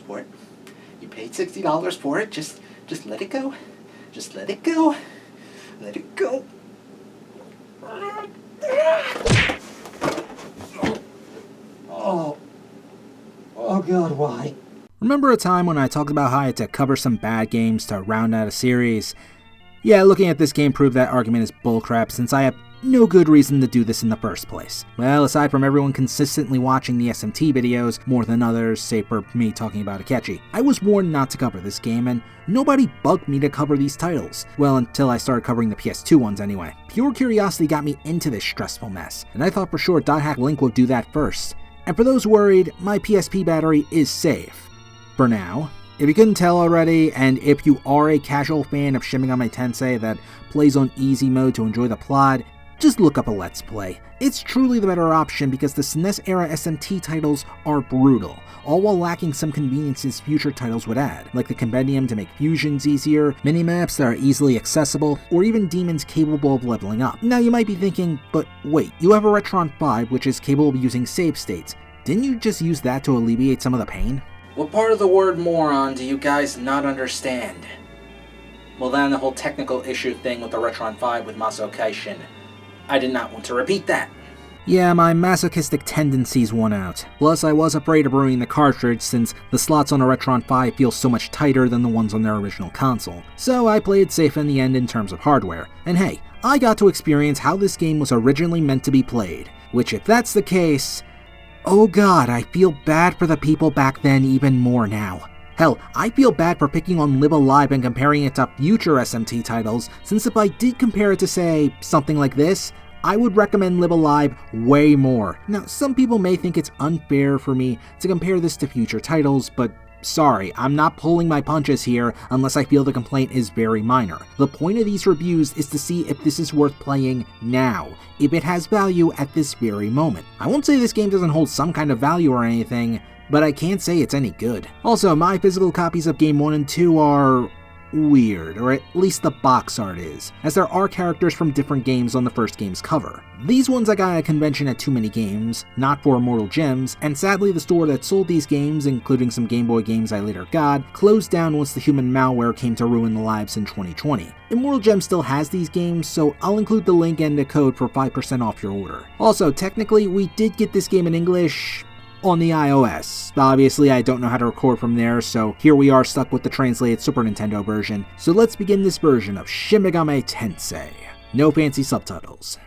for it. You paid $60 for it. Just let it go. Just let it go. Let it go. Oh God, why? Remember a time when I talked about how I had to cover some bad games to round out a series? Yeah, looking at this game proved that argument is bullcrap since I have no good reason to do this in the first place. Well, aside from everyone consistently watching the SMT videos more than others, save for me talking about Akechi, I was warned not to cover this game and nobody bugged me to cover these titles. Well, until I started covering the PS2 ones anyway. Pure curiosity got me into this stressful mess, and I thought for sure .hack Link would do that first. And for those worried, my PSP battery is safe. For now. If you couldn't tell already, and if you are a casual fan of Shin Megami Tensei that plays on easy mode to enjoy the plot, just look up a Let's Play. It's truly the better option because the SNES-era SMT titles are brutal, all while lacking some conveniences future titles would add, like the compendium to make fusions easier, minimaps that are easily accessible, or even demons capable of leveling up. Now you might be thinking, but wait, you have a Retron 5 which is capable of using save states. Didn't you just use that to alleviate some of the pain? What part of the word moron do you guys not understand? Well, then the whole technical issue thing with the Retron 5 with Masaokai Shin. I did not want to repeat that. Yeah, my masochistic tendencies won out. Plus, I was afraid of ruining the cartridge since the slots on a Retron 5 feel so much tighter than the ones on their original console. So I played safe in the end in terms of hardware. And hey, I got to experience how this game was originally meant to be played. Which, if that's the case, oh god, I feel bad for the people back then even more now. Hell, I feel bad for picking on Live Alive and comparing it to future SMT titles, since if I did compare it to, say, something like this, I would recommend Live Alive way more. Now, some people may think it's unfair for me to compare this to future titles, but sorry, I'm not pulling my punches here unless I feel the complaint is very minor. The point of these reviews is to see if this is worth playing now, if it has value at this very moment. I won't say this game doesn't hold some kind of value or anything, but I can't say it's any good. Also, my physical copies of Game 1 and 2 are weird, or at least the box art is, as there are characters from different games on the first game's cover. These ones I got at a convention at Too Many Games, not for Immortal Gems, and sadly the store that sold these games, including some Game Boy games I later got, closed down once the human malware came to ruin the lives in 2020. Immortal Gems still has these games, so I'll include the link and the code for 5% off your order. Also, technically, we did get this game in English on the iOS. Obviously, I don't know how to record from there, so here we are stuck with the translated Super Nintendo version. So let's begin this version of Shin Megami Tensei. No fancy subtitles.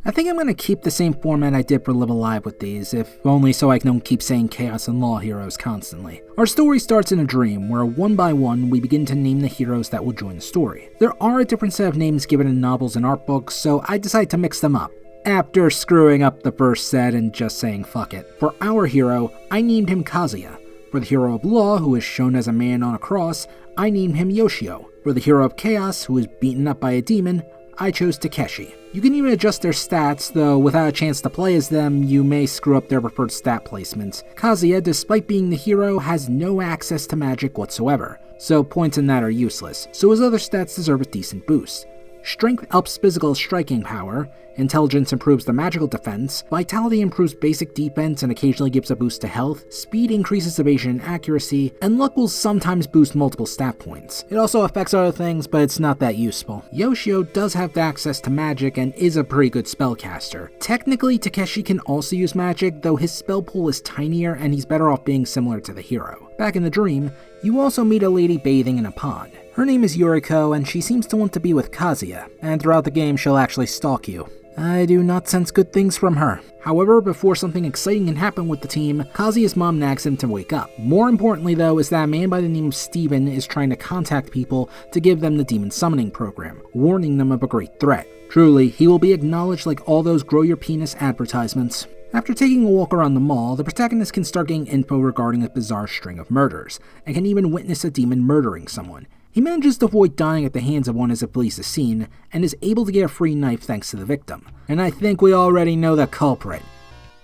I think I'm going to keep the same format I did for Live Alive with these, if only so I don't keep saying Chaos and Law heroes constantly. Our story starts in a dream, where one by one we begin to name the heroes that will join the story. There are a different set of names given in novels and art books, so I decided to mix them up, after screwing up the first set and just saying fuck it. For our hero, I named him Kazuya. For the hero of Law, who is shown as a man on a cross, I named him Yoshio. For the hero of Chaos, who is beaten up by a demon, I chose Takeshi. You can even adjust their stats, though without a chance to play as them, you may screw up their preferred stat placements. Kazuya, despite being the hero, has no access to magic whatsoever, so points in that are useless, so his other stats deserve a decent boost. Strength ups physical striking power, intelligence improves the magical defense, vitality improves basic defense and occasionally gives a boost to health, speed increases evasion and accuracy, and luck will sometimes boost multiple stat points. It also affects other things, but it's not that useful. Yoshio does have access to magic and is a pretty good spellcaster. Technically, Takeshi can also use magic, though his spell pool is tinier and he's better off being similar to the hero. Back in the dream, you also meet a lady bathing in a pond. Her name is Yuriko, and she seems to want to be with Kazuya, and throughout the game she'll actually stalk you. I do not sense good things from her. However, before something exciting can happen with the team, Kazuya's mom nags him to wake up. More importantly though is that a man by the name of Steven is trying to contact people to give them the demon summoning program, warning them of a great threat. Truly, he will be acknowledged like all those grow your penis advertisements. After taking a walk around the mall, the protagonist can start getting info regarding a bizarre string of murders, and can even witness a demon murdering someone. He manages to avoid dying at the hands of one as it flees the scene, and is able to get a free knife thanks to the victim. And I think we already know the culprit.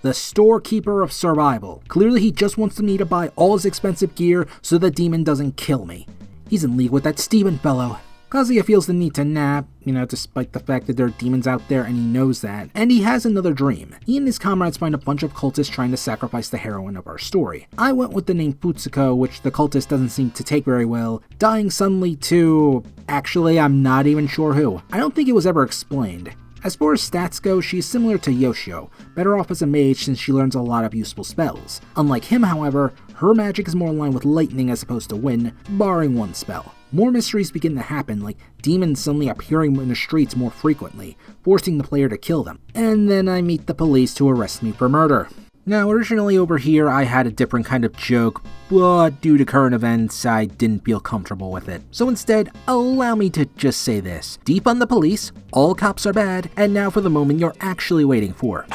the storekeeper of survival. Clearly he just wants me to buy all his expensive gear so the demon doesn't kill me. He's in league with that Steven fellow. Kazuya feels the need to nap, despite the fact that there are demons out there and he knows that. And he has another dream. He and his comrades find a bunch of cultists trying to sacrifice the heroine of our story. I went with the name Futsuko, which the cultist doesn't seem to take very well, dying suddenly to... actually, I'm not even sure who. I don't think it was ever explained. As far as stats go, she's similar to Yoshio, better off as a mage since she learns a lot of useful spells. Unlike him, however, her magic is more aligned with lightning as opposed to wind, barring one spell. More mysteries begin to happen, like demons suddenly appearing in the streets more frequently, forcing the player to kill them. And then I meet the police to arrest me for murder. Now, originally over here I had a different kind of joke, but due to current events, I didn't feel comfortable with it. So instead, allow me to just say this. Defund the police, all cops are bad, and now for the moment you're actually waiting for.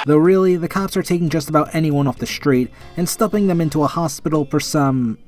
Though really, the cops are taking just about anyone off the street and stuffing them into a hospital for some...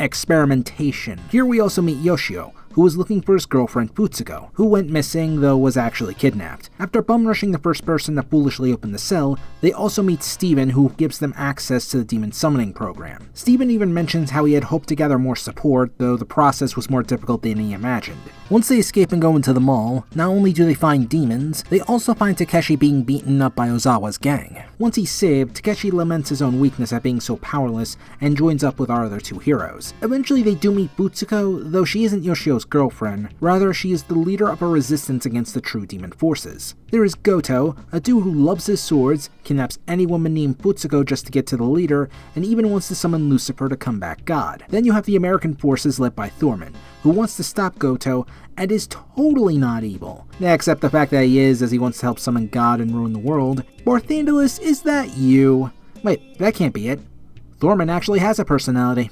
experimentation. Here we also meet Yoshio, who was looking for his girlfriend Futsuko, who went missing though was actually kidnapped. After bum rushing the first person that foolishly opened the cell, they also meet Steven, who gives them access to the demon summoning program. Steven even mentions how he had hoped to gather more support, though the process was more difficult than he imagined. Once they escape and go into the mall, not only do they find demons, they also find Takeshi being beaten up by Ozawa's gang. Once he's saved, Takeshi laments his own weakness at being so powerless and joins up with our other two heroes. Eventually they do meet Futsuko, though she isn't Yoshio's girlfriend, rather she is the leader of a resistance against the true demon forces. There is Goto, a dude who loves his swords, kidnaps any woman named Futsuko just to get to the leader, and even wants to summon Lucifer to combat God. Then you have the American forces led by Thorman, who wants to stop Goto and is totally not evil. Except the fact that he is, as he wants to help summon God and ruin the world. Barthandalus, is that you? Wait, that can't be it. Thorman actually has a personality.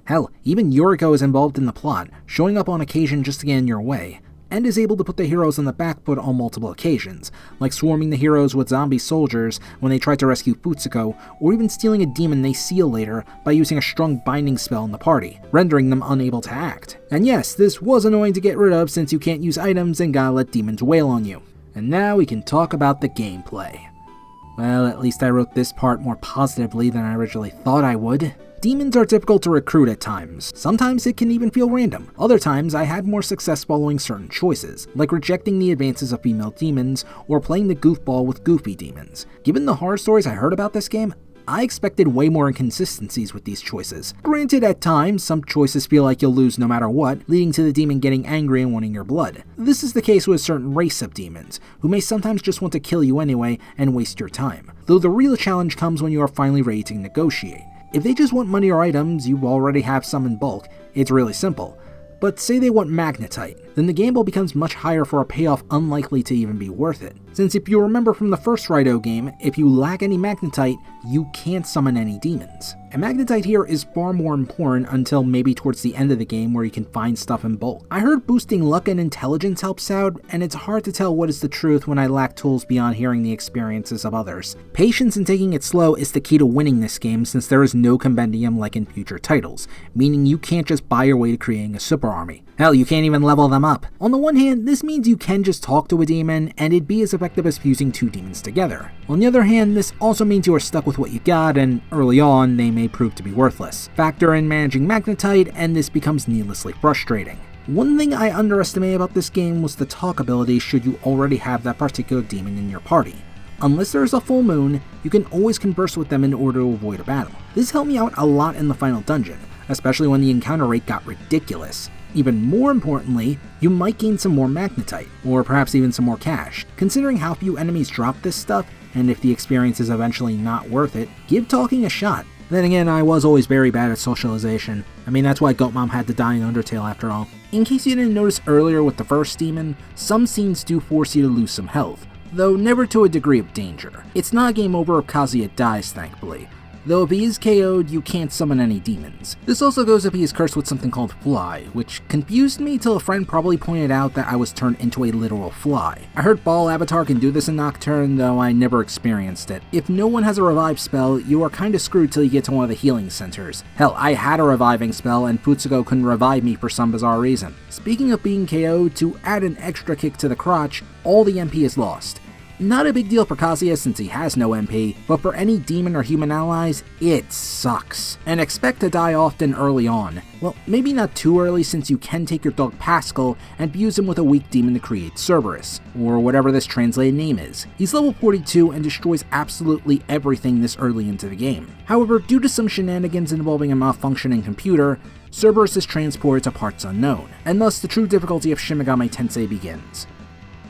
Hell, even Yoriko is involved in the plot, showing up on occasion just to get in your way, and is able to put the heroes on the back foot on multiple occasions, like swarming the heroes with zombie soldiers when they try to rescue Futsuko, or even stealing a demon they seal later by using a strong binding spell in the party, rendering them unable to act. And yes, this was annoying to get rid of since you can't use items and gotta let demons wail on you. And now we can talk about the gameplay. Well, at least I wrote this part more positively than I originally thought I would. Demons are difficult to recruit at times. Sometimes it can even feel random. Other times I had more success following certain choices, like rejecting the advances of female demons or playing the goofball with goofy demons. Given the horror stories I heard about this game, I expected way more inconsistencies with these choices. Granted, at times, some choices feel like you'll lose no matter what, leading to the demon getting angry and wanting your blood. This is the case with a certain race of demons, who may sometimes just want to kill you anyway and waste your time. Though the real challenge comes when you are finally ready to negotiate. If they just want money or items, you already have some in bulk. It's really simple. But say they want magnetite, then the gamble becomes much higher for a payoff unlikely to even be worth it. Since if you remember from the first Raito game, if you lack any magnetite, you can't summon any demons. And magnetite here is far more important until maybe towards the end of the game where you can find stuff in bulk. I heard boosting luck and intelligence helps out, and it's hard to tell what is the truth when I lack tools beyond hearing the experiences of others. Patience and taking it slow is the key to winning this game since there is no compendium like in future titles, meaning you can't just buy your way to creating a super army. Hell, you can't even level them up. On the one hand, this means you can just talk to a demon, and it'd be as effective as fusing two demons together. On the other hand, this also means you are stuck with what you got, and early on, they may prove to be worthless. Factor in managing magnetite, and this becomes needlessly frustrating. One thing I underestimated about this game was the talk ability should you already have that particular demon in your party. Unless there is a full moon, you can always converse with them in order to avoid a battle. This helped me out a lot in the final dungeon, especially when the encounter rate got ridiculous. Even more importantly, you might gain some more magnetite, or perhaps even some more cash. Considering how few enemies drop this stuff, and if the experience is eventually not worth it, give talking a shot. Then again, I was always very bad at socialization. I mean, that's why Goat Mom had to die in Undertale after all. In case you didn't notice earlier with the first demon, some scenes do force you to lose some health, though never to a degree of danger. It's not a game over if Kazuya dies, thankfully. Though if he is KO'd, you can't summon any demons. This also goes if he is cursed with something called Fly, which confused me till a friend probably pointed out that I was turned into a literal fly. I heard Ball Avatar can do this in Nocturne, though I never experienced it. If no one has a revive spell, you are kinda screwed till you get to one of the healing centers. Hell, I had a reviving spell and Futsugo couldn't revive me for some bizarre reason. Speaking of being KO'd, to add an extra kick to the crotch, all the MP is lost. Not a big deal for Kazuya since he has no MP, but for any demon or human allies, it sucks. And expect to die often early on. Well, maybe not too early since you can take your dog Pascal and fuse him with a weak demon to create Cerberus, or whatever this translated name is. He's level 42 and destroys absolutely everything this early into the game. However, due to some shenanigans involving a malfunctioning computer, Cerberus is transported to parts unknown, and thus the true difficulty of Shin Megami Tensei begins.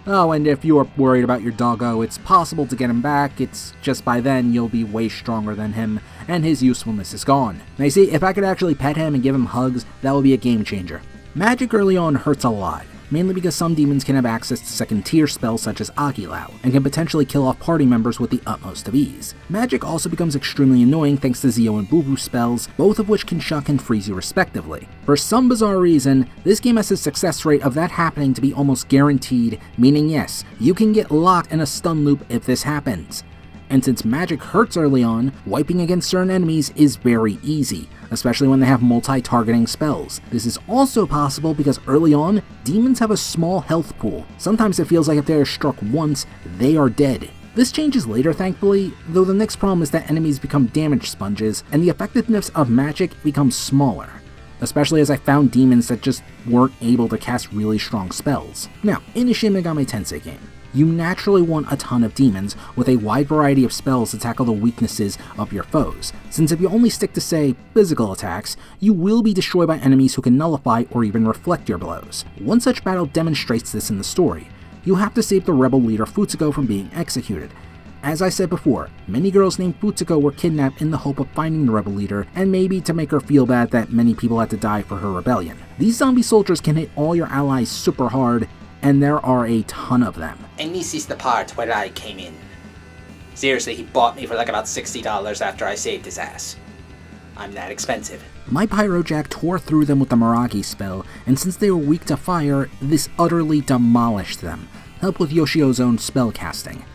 Oh, and if you are worried about your doggo, it's possible to get him back, it's just by then you'll be way stronger than him, and his usefulness is gone. Now you see, if I could actually pet him and give him hugs, that would be a game changer. Magic early on hurts a lot, mainly because some demons can have access to second tier spells such as Agilao, and can potentially kill off party members with the utmost of ease. Magic also becomes extremely annoying thanks to Zio and Bubu spells, both of which can shock and freeze you respectively. For some bizarre reason, this game has a success rate of that happening to be almost guaranteed, meaning yes, you can get locked in a stun loop if this happens. And since magic hurts early on, wiping against certain enemies is very easy, especially when they have multi-targeting spells. This is also possible because early on, demons have a small health pool. Sometimes it feels like if they are struck once, they are dead. This changes later thankfully, though the next problem is that enemies become damage sponges, and the effectiveness of magic becomes smaller. Especially as I found demons that just weren't able to cast really strong spells. Now, in a Shin Megami Tensei game, you naturally want a ton of demons with a wide variety of spells to tackle the weaknesses of your foes, since if you only stick to, say, physical attacks, you will be destroyed by enemies who can nullify or even reflect your blows. One such battle demonstrates this in the story. You have to save the rebel leader Futsugo from being executed. As I said before, many girls named Futsugo were kidnapped in the hope of finding the rebel leader, and maybe to make her feel bad that many people had to die for her rebellion. These zombie soldiers can hit all your allies super hard, and there are a ton of them. And this is the part where I came in. Seriously, he bought me for like about $60 after I saved his ass. I'm that expensive. My Pyrojack tore through them with the Miragi spell, and since they were weak to fire, this utterly demolished them, helped with Yoshio's own spell casting.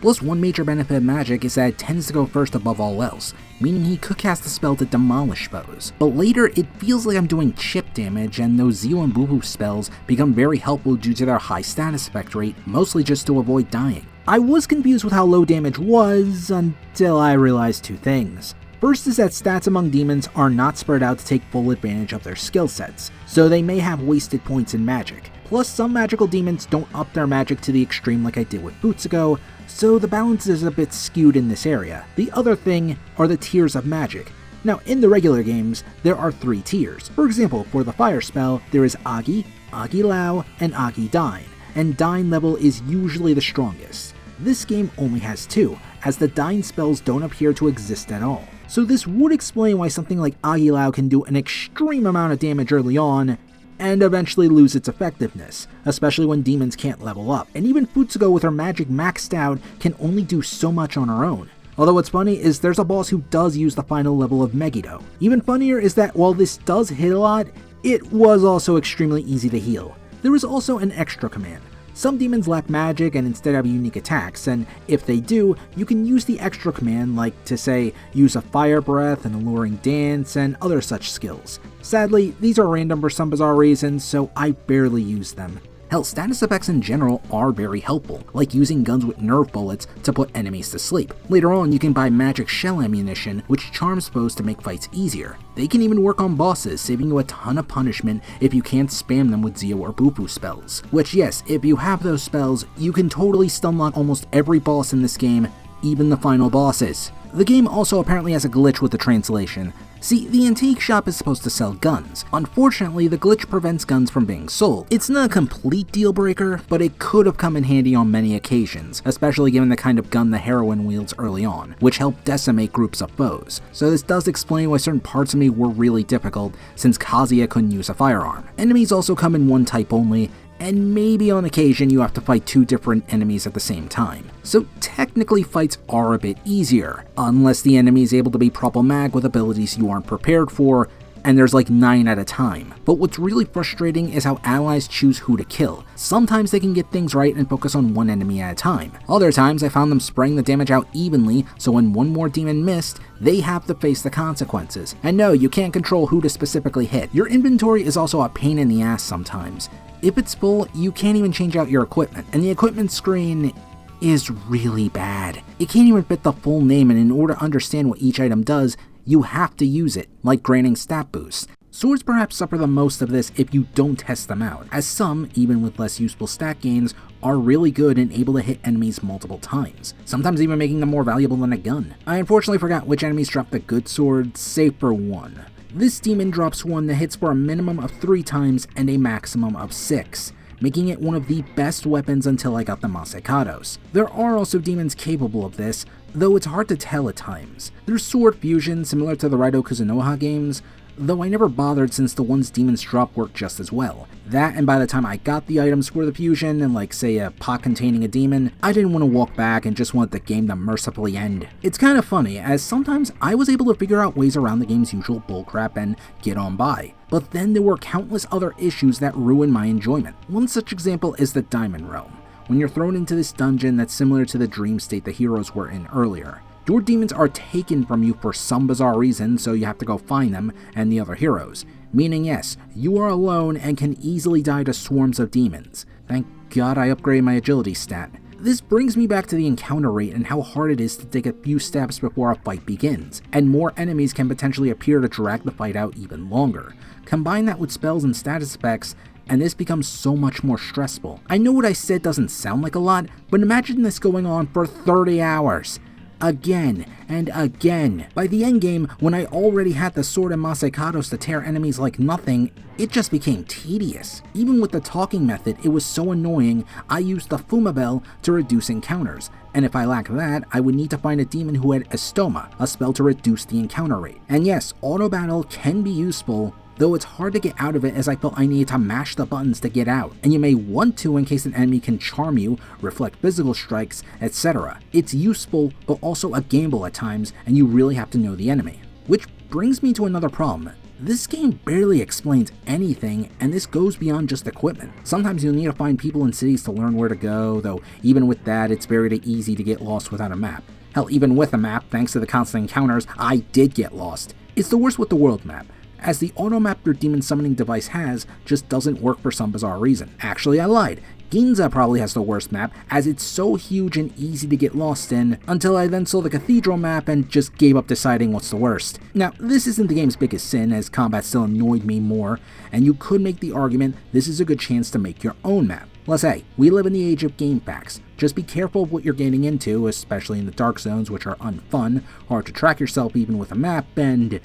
Plus, one major benefit of magic is that it tends to go first above all else, meaning he could cast the spell to demolish foes. But later, it feels like I'm doing chip damage, and those Zio and Bubu spells become very helpful due to their high status effect rate, mostly just to avoid dying. I was confused with how low damage was, until I realized two things. First is that stats among demons are not spread out to take full advantage of their skill sets, so they may have wasted points in magic. Plus, some magical demons don't up their magic to the extreme like I did with Futsugo, so the balance is a bit skewed in this area. The other thing are the tiers of magic. Now, in the regular games, there are 3 tiers. For example, for the fire spell, there is Agi, Agilao, and Agidine, and Dine level is usually the strongest. This game only has 2, as the Dine spells don't appear to exist at all. So this would explain why something like Agilao can do an extreme amount of damage early on, and eventually lose its effectiveness, especially when demons can't level up. And even Futsugo with her magic maxed out can only do so much on her own. Although what's funny is there's a boss who does use the final level of Megiddo. Even funnier is that while this does hit a lot, it was also extremely easy to heal. There is also an extra command. Some demons lack magic and instead have unique attacks, and if they do, you can use the extra command like to say, use a fire breath, an alluring dance, and other such skills. Sadly, these are random for some bizarre reasons, so I barely use them. Hell, status effects in general are very helpful, like using guns with nerve bullets to put enemies to sleep. Later on, you can buy magic shell ammunition, which charms foes to make fights easier. They can even work on bosses, saving you a ton of punishment if you can't spam them with Zio or Bufu spells. Which yes, if you have those spells, you can totally stunlock almost every boss in this game, even the final bosses. The game also apparently has a glitch with the translation. See, the antique shop is supposed to sell guns. Unfortunately, the glitch prevents guns from being sold. It's not a complete deal breaker, but it could have come in handy on many occasions, especially given the kind of gun the heroine wields early on, which helped decimate groups of foes. So this does explain why certain parts of me were really difficult, since Kazuya couldn't use a firearm. Enemies also come in one type only, and maybe on occasion you have to fight 2 different enemies at the same time. So technically fights are a bit easier, unless the enemy is able to be problematic with abilities you aren't prepared for, and there's like 9 at a time. But what's really frustrating is how allies choose who to kill. Sometimes they can get things right and focus on one enemy at a time. Other times I found them spraying the damage out evenly, so when one more demon missed, they have to face the consequences. And no, you can't control who to specifically hit. Your inventory is also a pain in the ass sometimes. If it's full, you can't even change out your equipment, and the equipment screen is really bad. It can't even fit the full name, and in order to understand what each item does, you have to use it, like granting stat boosts. Swords perhaps suffer the most of this if you don't test them out, as some, even with less useful stat gains, are really good and able to hit enemies multiple times, sometimes even making them more valuable than a gun. I unfortunately forgot which enemies drop the good sword, save for one. This demon drops one that hits for a minimum of 3 times and a maximum of 6. Making it one of the best weapons until I got the Masekados. There are also demons capable of this, though it's hard to tell at times. There's sword fusion similar to the Raido Kuzunoha games, though I never bothered since the ones demons drop work just as well. That, and by the time I got the items for the fusion, and like say a pot containing a demon, I didn't want to walk back and just wanted the game to mercifully end. It's kind of funny, as sometimes I was able to figure out ways around the game's usual bullcrap and get on by. But then there were countless other issues that ruined my enjoyment. One such example is the Diamond Realm, when you're thrown into this dungeon that's similar to the dream state the heroes were in earlier. Your demons are taken from you for some bizarre reason, so you have to go find them and the other heroes. Meaning yes, you are alone and can easily die to swarms of demons. Thank God I upgraded my agility stat. This brings me back to the encounter rate and how hard it is to take a few steps before a fight begins, and more enemies can potentially appear to drag the fight out even longer. Combine that with spells and status effects, and this becomes so much more stressful. I know what I said doesn't sound like a lot, but imagine this going on for 30 hours. Again and again. By the endgame, when I already had the sword and Masekados to tear enemies like nothing, it just became tedious. Even with the talking method, it was so annoying, I used the Fuma Bell to reduce encounters, and if I lacked that, I would need to find a demon who had Estoma, a spell to reduce the encounter rate. And yes, auto battle can be useful, though it's hard to get out of it as I felt I needed to mash the buttons to get out, and you may want to in case an enemy can charm you, reflect physical strikes, etc. It's useful, but also a gamble at times, and you really have to know the enemy. Which brings me to another problem. This game barely explains anything, and this goes beyond just equipment. Sometimes you'll need to find people in cities to learn where to go, though even with that, it's very easy to get lost without a map. Hell, even with a map, thanks to the constant encounters, I did get lost. It's the worst with the world map, as the auto map your demon summoning device has just doesn't work for some bizarre reason. Actually, I lied. Ginza probably has the worst map, as it's so huge and easy to get lost in, until I then saw the Cathedral map and just gave up deciding what's the worst. Now, this isn't the game's biggest sin, as combat still annoyed me more, and you could make the argument this is a good chance to make your own map. Plus hey, we live in the age of game facts. Just be careful of what you're getting into, especially in the dark zones, which are unfun, hard to track yourself even with a map, and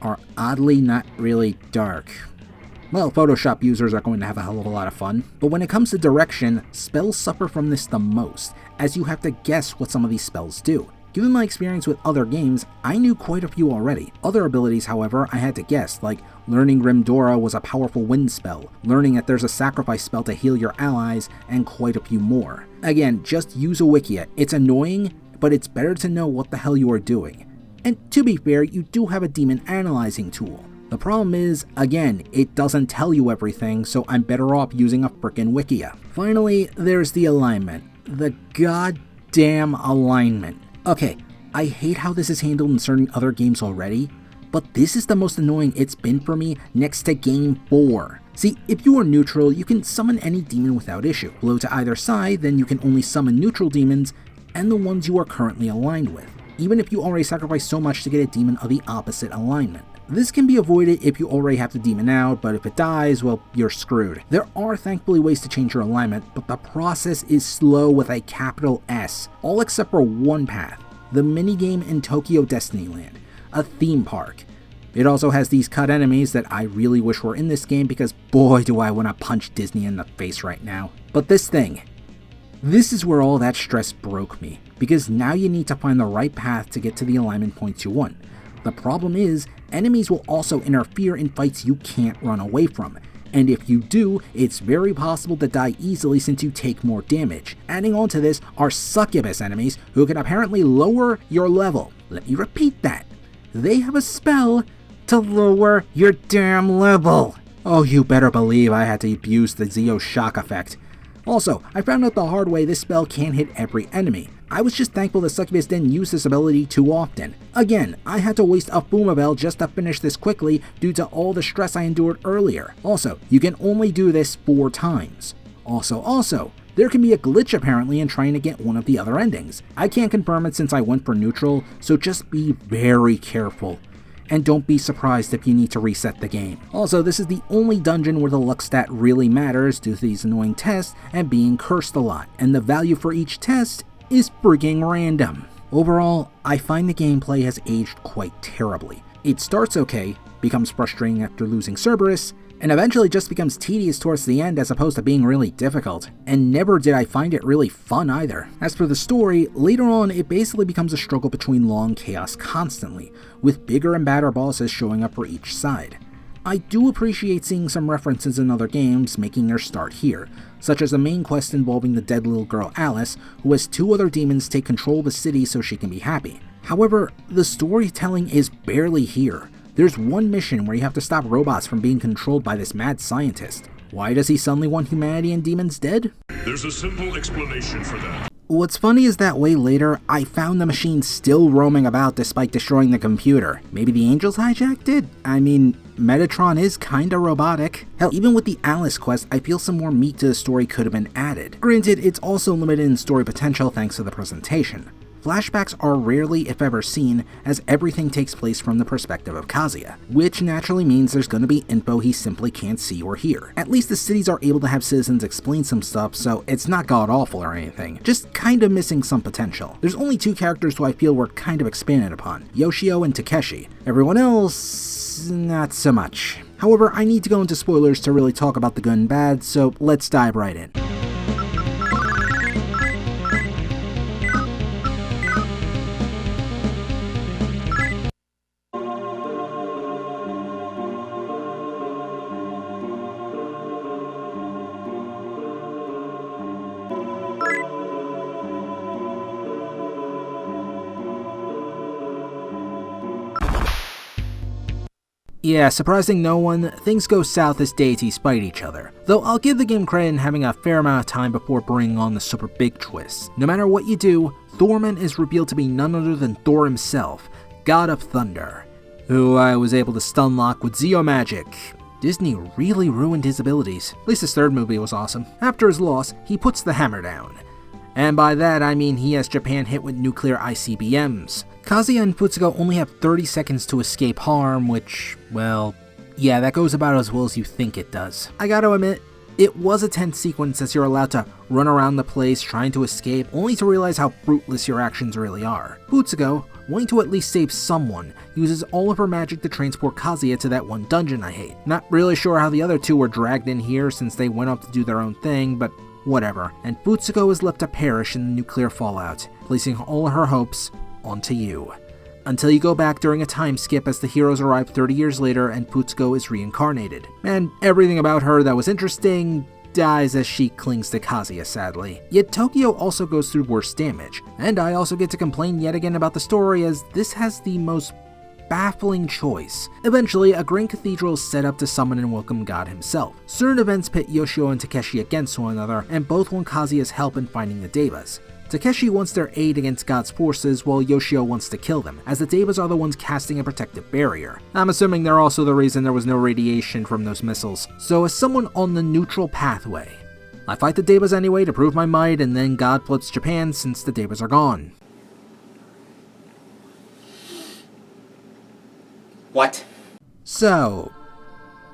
are oddly not really dark. Well, Photoshop users are going to have a hell of a lot of fun, but when it comes to direction, spells suffer from this the most, as you have to guess what some of these spells do. Given my experience with other games, I knew quite a few already. Other abilities, however, I had to guess, like learning Grimdora was a powerful wind spell, learning that there's a sacrifice spell to heal your allies, and quite a few more. Again, just use a wikia. It's annoying, but it's better to know what the hell you are doing. And to be fair, you do have a demon analyzing tool. The problem is, again, it doesn't tell you everything, so I'm better off using a frickin' wikia. Finally, there's the alignment. The goddamn alignment. Okay, I hate how this is handled in certain other games already, but this is the most annoying it's been for me next to Game 4. See, if you are neutral, you can summon any demon without issue. Blow to either side, then you can only summon neutral demons and the ones you are currently aligned with, even if you already sacrificed so much to get a demon of the opposite alignment. This can be avoided if you already have the demon out, but if it dies, well, you're screwed. There are thankfully ways to change your alignment, but the process is slow with a capital S, all except for one path, the minigame in Tokyo Destinyland, a theme park. It also has these cut enemies that I really wish were in this game because boy do I want to punch Disney in the face right now. But this is where all that stress broke me, because now you need to find the right path to get to the alignment points you want. The problem is, enemies will also interfere in fights you can't run away from, and if you do, it's very possible to die easily since you take more damage. Adding on to this are succubus enemies who can apparently lower your level. Let me repeat that. They have a spell to lower your damn level. Oh, you better believe I had to use the Zeo shock effect. Also, I found out the hard way this spell can't hit every enemy. I was just thankful that Succubus didn't use this ability too often. Again, I had to waste a Boomabell just to finish this quickly due to all the stress I endured earlier. Also, you can only do this 4 times. Also, there can be a glitch apparently in trying to get one of the other endings. I can't confirm it since I went for neutral, so just be very careful. And don't be surprised if you need to reset the game. Also, this is the only dungeon where the luck stat really matters due to these annoying tests and being cursed a lot, and the value for each test is frigging random. Overall, I find the gameplay has aged quite terribly. It starts okay, becomes frustrating after losing Cerberus, and eventually just becomes tedious towards the end as opposed to being really difficult, and never did I find it really fun either. As for the story, later on it basically becomes a struggle between law and chaos constantly, with bigger and badder bosses showing up for each side. I do appreciate seeing some references in other games making their start here, such as the main quest involving the dead little girl Alice, who has 2 other demons take control of the city so she can be happy. However, the storytelling is barely here. There's one mission where you have to stop robots from being controlled by this mad scientist. Why does he suddenly want humanity and demons dead? There's a simple explanation for that. What's funny is that way later, I found the machine still roaming about despite destroying the computer. Maybe the angels hijacked it? I mean, Metatron is kinda robotic. Hell, even with the Alice quest, I feel some more meat to the story could have been added. Granted, it's also limited in story potential thanks to the presentation. Flashbacks are rarely, if ever, seen, as everything takes place from the perspective of Kazuya, which naturally means there's gonna be info he simply can't see or hear. At least the cities are able to have citizens explain some stuff, so it's not god-awful or anything, just kinda missing some potential. There's only 2 characters who I feel were kind of expanded upon, Yoshio and Takeshi. Everyone else, not so much. However, I need to go into spoilers to really talk about the good and bad, so let's dive right in. Yeah, surprising no one, things go south as deities fight each other. Though I'll give the game credit in having a fair amount of time before bringing on the super big twist. No matter what you do, Thorman is revealed to be none other than Thor himself, God of Thunder, who I was able to stunlock with Zeo magic. Disney really ruined his abilities. At least his 3rd movie was awesome. After his loss, he puts the hammer down. And by that I mean he has Japan hit with nuclear ICBMs. Kazuya and Futsugo only have 30 seconds to escape harm, which, well, yeah, that goes about as well as you think it does. I gotta admit, it was a tense sequence as you're allowed to run around the place trying to escape, only to realize how fruitless your actions really are. Futsugo, wanting to at least save someone, uses all of her magic to transport Kazuya to that one dungeon I hate. Not really sure how the other 2 were dragged in here since they went up to do their own thing, but whatever. And Futsugo is left to perish in the nuclear fallout, placing all her hopes onto you. Until you go back during a time skip as the heroes arrive 30 years later and Futsugo is reincarnated. And everything about her that was interesting dies as she clings to Kazuya, sadly. Yet Tokyo also goes through worse damage, and I also get to complain yet again about the story as this has the most baffling choice. Eventually, a grand cathedral is set up to summon and welcome God himself. Certain events pit Yoshio and Takeshi against one another, and both want Kazuya's help in finding the Devas. Takeshi wants their aid against God's forces, while Yoshio wants to kill them, as the Devas are the ones casting a protective barrier. I'm assuming they're also the reason there was no radiation from those missiles. So as someone on the neutral pathway, I fight the Devas anyway to prove my might, and then God flips Japan since the Devas are gone. What? So,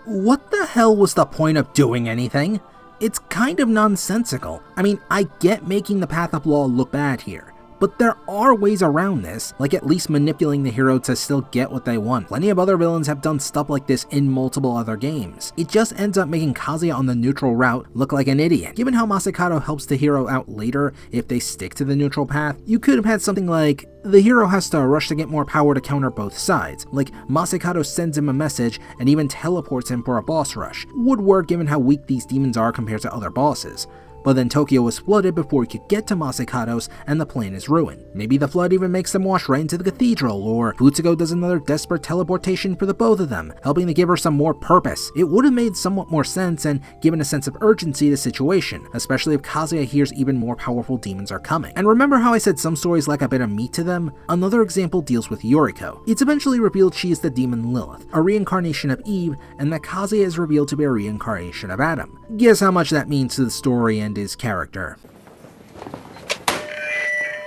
what the hell was the point of doing anything? It's kind of nonsensical. I mean, I get making the Path of Law look bad here, But there are ways around this, like at least manipulating the hero to still get what they want. Plenty of other villains have done stuff like this in multiple other games. It just ends up making Kazuya on the neutral route look like an idiot. Given how Masakado helps the hero out later if they stick to the neutral path, you could have had something like, the hero has to rush to get more power to counter both sides, like Masakado sends him a message and even teleports him for a boss rush. Would work given how weak these demons are compared to other bosses. But then Tokyo was flooded before he could get to Masakado's, and the plan is ruined. Maybe the flood even makes them wash right into the cathedral, or Futsugo does another desperate teleportation for the both of them, helping to give her some more purpose. It would have made somewhat more sense and given a sense of urgency to the situation, especially if Kazuya hears even more powerful demons are coming. And remember how I said some stories lack a bit of meat to them? Another example deals with Yoriko. It's eventually revealed she is the demon Lilith, a reincarnation of Eve, and that Kazuya is revealed to be a reincarnation of Adam. Guess how much that means to the story and his character.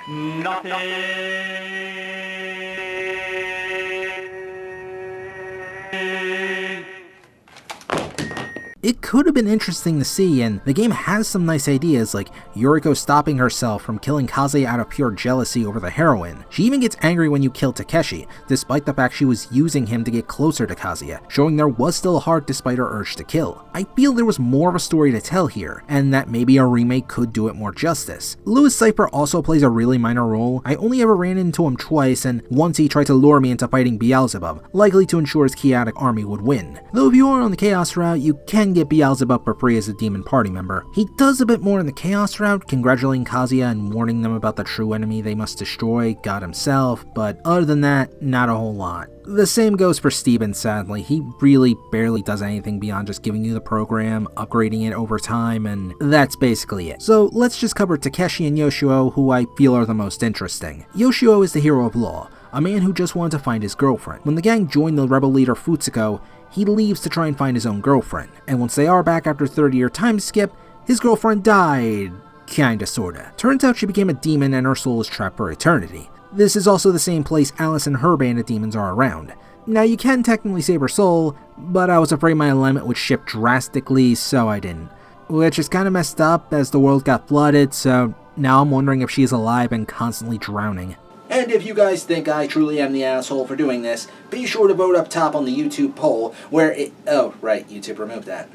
Nothing. It could have been interesting to see, and the game has some nice ideas, like Yoriko stopping herself from killing Kazuya out of pure jealousy over the heroine. She even gets angry when you kill Takeshi, despite the fact she was using him to get closer to Kazuya, showing there was still a heart despite her urge to kill. I feel there was more of a story to tell here, and that maybe a remake could do it more justice. Louis Cypher also plays a really minor role. I only ever ran into him twice, and once he tried to lure me into fighting Beelzebub, likely to ensure his chaotic army would win. Though if you are on the Chaos route, you can get Beelzebub for free as a demon party member. He does a bit more in the Chaos route, congratulating Kazuya and warning them about the true enemy they must destroy, God himself, but other than that, not a whole lot. The same goes for Steven, sadly. He really barely does anything beyond just giving you the program, upgrading it over time, and that's basically it. So let's just cover Takeshi and Yoshio, who I feel are the most interesting. Yoshio is the hero of Law, a man who just wanted to find his girlfriend. When the gang joined the rebel leader Futsuko, he leaves to try and find his own girlfriend, and once they are back after a 30-year time skip, his girlfriend died. Kinda sorta. Turns out she became a demon and her soul is trapped for eternity. This is also the same place Alice and her band of demons are around. Now you can technically save her soul, but I was afraid my alignment would shift drastically, so I didn't. Which is kinda messed up as the world got flooded, so now I'm wondering if she is alive and constantly drowning. And if you guys think I truly am the asshole for doing this, be sure to vote up top on the YouTube poll where it... Oh, right, YouTube removed that.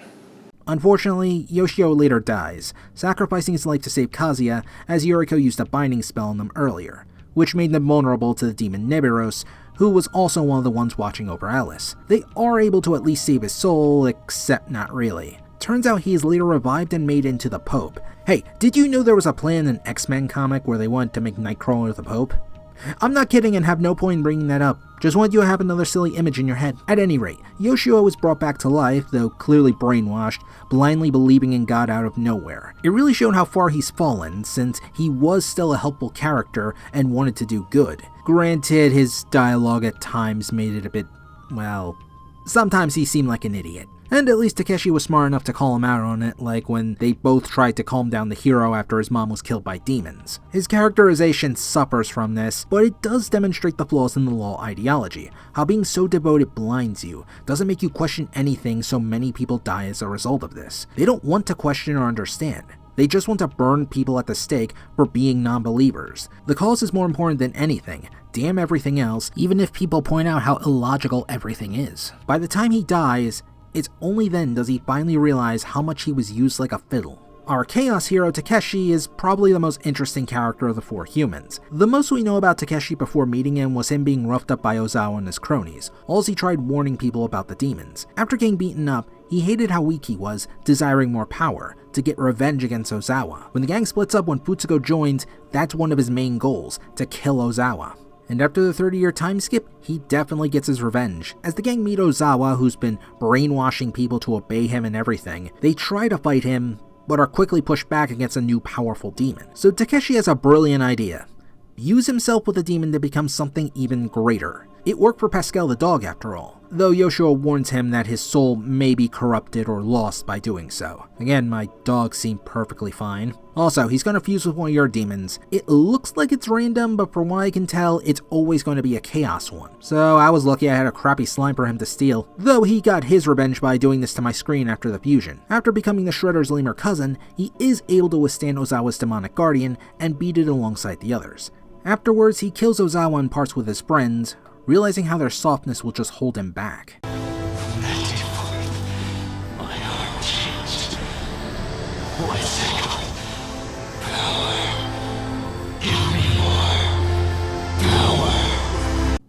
Unfortunately, Yoshio later dies, sacrificing his life to save Kazuya as Yoriko used a binding spell on them earlier, which made them vulnerable to the demon Nebiros, who was also one of the ones watching over Alice. They are able to at least save his soul, except not really. Turns out he is later revived and made into the Pope. Hey, did you know there was a plan in an X-Men comic where they wanted to make Nightcrawler the Pope? I'm not kidding and have no point in bringing that up, just wanted you to have another silly image in your head. At any rate, Yoshio was brought back to life, though clearly brainwashed, blindly believing in God out of nowhere. It really showed how far he's fallen, since he was still a helpful character and wanted to do good. Granted, his dialogue at times made it a bit, well, sometimes he seemed like an idiot. And at least Takeshi was smart enough to call him out on it, like when they both tried to calm down the hero after his mom was killed by demons. His characterization suffers from this, but it does demonstrate the flaws in the Law ideology, how being so devoted blinds you, doesn't make you question anything, so many people die as a result of this. They don't want to question or understand. They just want to burn people at the stake for being non-believers. The cause is more important than anything. Damn everything else, even if people point out how illogical everything is. By the time he dies, it's only then does he finally realize how much he was used like a fiddle. Our Chaos hero Takeshi is probably the most interesting character of the four humans. The most we know about Takeshi before meeting him was him being roughed up by Ozawa and his cronies, as he tried warning people about the demons. After getting beaten up, he hated how weak he was, desiring more power, to get revenge against Ozawa. When the gang splits up when Futsugo joins, that's one of his main goals, to kill Ozawa. And after the 30-year time skip, he definitely gets his revenge. As the gang meet Ozawa, who's been brainwashing people to obey him and everything, they try to fight him, but are quickly pushed back against a new powerful demon. So Takeshi has a brilliant idea. Use himself with a demon to become something even greater. It worked for Pascal the dog after all, though Yoshio warns him that his soul may be corrupted or lost by doing so. Again, my dog seemed perfectly fine. Also, he's gonna fuse with one of your demons. It looks like it's random, but from what I can tell, it's always going to be a chaos one. So I was lucky I had a crappy slime for him to steal, though he got his revenge by doing this to my screen after the fusion. After becoming the Shredder's lemur cousin, he is able to withstand Ozawa's demonic guardian and beat it alongside the others. Afterwards, he kills Ozawa and parts with his friends, realizing how their softness will just hold him back.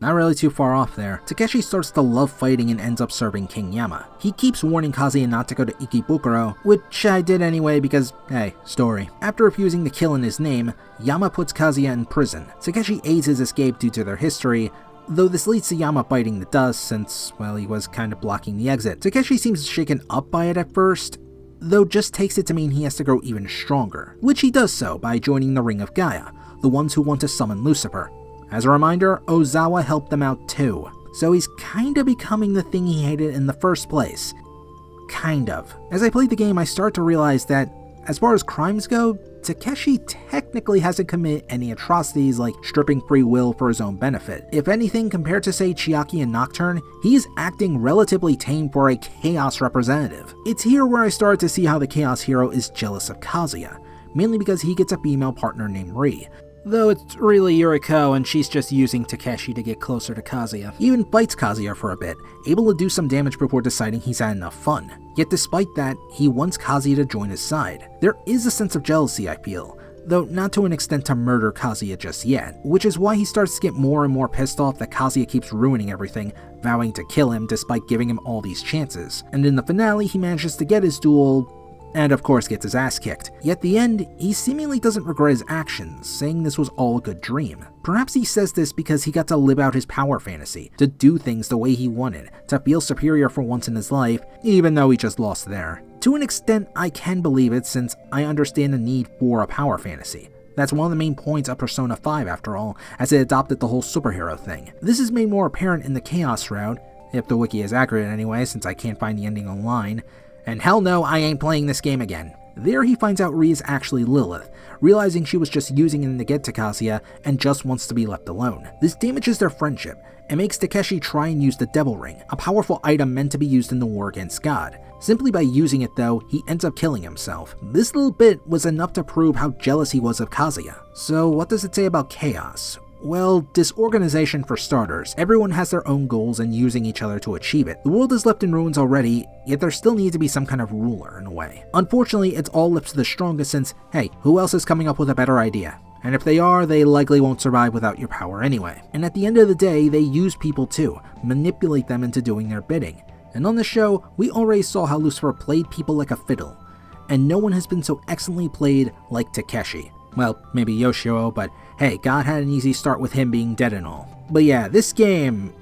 Not really too far off there, Takeshi starts to love fighting and ends up serving King Yama. He keeps warning Kazuya not to go to Ikebukuro, which I did anyway because, hey, story. After refusing to kill in his name, Yama puts Kazuya in prison. Takeshi aids his escape due to their history, though this leads to Yama biting the dust since, well, he was kind of blocking the exit. Takeshi seems shaken up by it at first, though just takes it to mean he has to grow even stronger, which he does so by joining the Ring of Gaia, the ones who want to summon Lucifer. As a reminder, Ozawa helped them out too, so he's kinda becoming the thing he hated in the first place. Kind of. As I played the game, I start to realize that, as far as crimes go, Takeshi technically hasn't committed any atrocities like stripping free will for his own benefit. If anything, compared to say Chiaki and Nocturne, he is acting relatively tame for a Chaos representative. It's here where I started to see how the Chaos hero is jealous of Kazuya, mainly because he gets a female partner named Ri. Though it's really Yuriko and she's just using Takeshi to get closer to Kazuya. He even fights Kazuya for a bit, able to do some damage before deciding he's had enough fun. Yet despite that, he wants Kazuya to join his side. There is a sense of jealousy, I feel, though not to an extent to murder Kazuya just yet, which is why he starts to get more and more pissed off that Kazuya keeps ruining everything, vowing to kill him despite giving him all these chances. And in the finale, he manages to get his duel, and of course gets his ass kicked. Yet at the end, he seemingly doesn't regret his actions, saying this was all a good dream. Perhaps he says this because he got to live out his power fantasy, to do things the way he wanted, to feel superior for once in his life, even though he just lost there. To an extent, I can believe it since I understand the need for a power fantasy. That's one of the main points of Persona 5 after all, as it adopted the whole superhero thing. This is made more apparent in the Chaos route, if the wiki is accurate anyway since I can't find the ending online. And hell no, I ain't playing this game again. There he finds out Ri is actually Lilith, realizing she was just using him to get to Kazuya and just wants to be left alone. This damages their friendship, and makes Takeshi try and use the Devil Ring, a powerful item meant to be used in the war against God. Simply by using it though, he ends up killing himself. This little bit was enough to prove how jealous he was of Kazuya. So what does it say about Chaos? Well, disorganization for starters. Everyone has their own goals and using each other to achieve it. The world is left in ruins already, yet there still needs to be some kind of ruler in a way. Unfortunately, it's all left to the strongest since, hey, who else is coming up with a better idea? And if they are, they likely won't survive without your power anyway. And at the end of the day, they use people too, manipulate them into doing their bidding. And on the show, we already saw how Lucifer played people like a fiddle. And no one has been so excellently played like Takeshi. Well, maybe Yoshio, but hey, God had an easy start with him being dead and all. But yeah, this game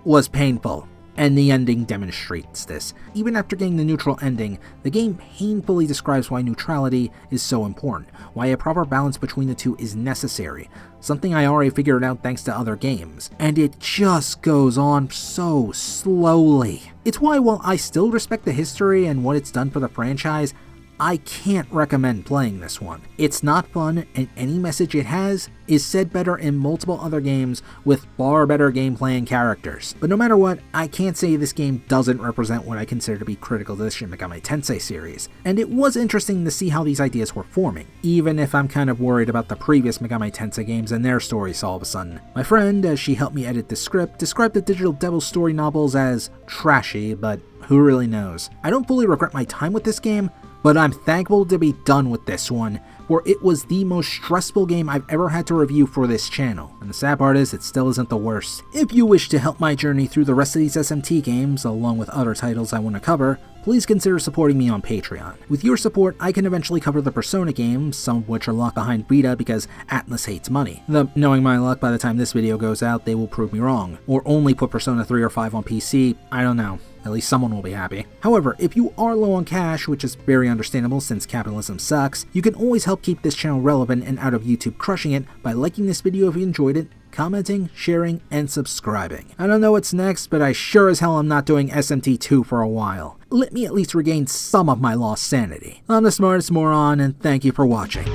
was painful, and the ending demonstrates this. Even after getting the neutral ending, the game painfully describes why neutrality is so important, why a proper balance between the two is necessary, something I already figured out thanks to other games. And it just goes on so slowly. It's why while I still respect the history and what it's done for the franchise, I can't recommend playing this one. It's not fun, and any message it has is said better in multiple other games with far better gameplay and characters. But no matter what, I can't say this game doesn't represent what I consider to be critical to the Shin Megami Tensei series. And it was interesting to see how these ideas were forming, even if I'm kind of worried about the previous Megami Tensei games and their stories all of a sudden. My friend, as she helped me edit the script, described the Digital Devil story novels as trashy, but who really knows? I don't fully regret my time with this game, but I'm thankful to be done with this one, for it was the most stressful game I've ever had to review for this channel, and the sad part is it still isn't the worst. If you wish to help my journey through the rest of these SMT games, along with other titles I want to cover, please consider supporting me on Patreon. With your support, I can eventually cover the Persona games, some of which are locked behind beta because Atlus hates money. Though, knowing my luck, by the time this video goes out, they will prove me wrong, or only put Persona 3 or 5 on PC, I don't know. At least someone will be happy. However, if you are low on cash, which is very understandable since capitalism sucks, you can always help keep this channel relevant and out of YouTube crushing it by liking this video if you enjoyed it, commenting, sharing, and subscribing. I don't know what's next, but I sure as hell am not doing SMT2 for a while. Let me at least regain some of my lost sanity. I'm the smartest moron, and thank you for watching.